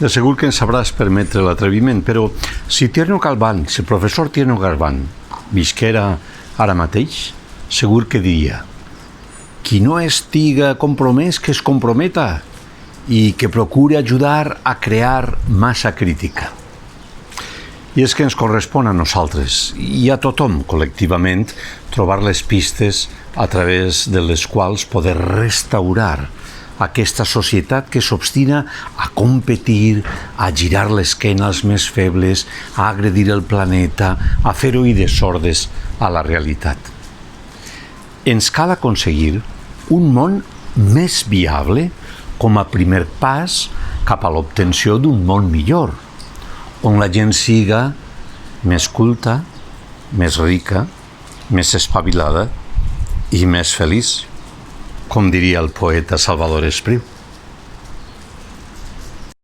De segur que ens sabràs permetre l'atreviment, però si Tierno Galván, si el professor Tierno Galván visquera ara mateix, segur que diria: qui no estiga compromès que es comprometa i que procure ajudar a crear massa crítica. I és que ens correspon a nosaltres i a tothom col·lectivament trobar les pistes a través de les quals poder restaurar aquesta societat que s'obstina a competir, a girar l'esquena als més febles, a agredir el planeta, a fer oïdes sordes a la realitat. Ens cal aconseguir un món més viable com a primer pas cap a l'obtenció d'un món millor, on la gent siga més culta, més rica, més espavilada i més feliç, com diria el poeta Salvador Espriu.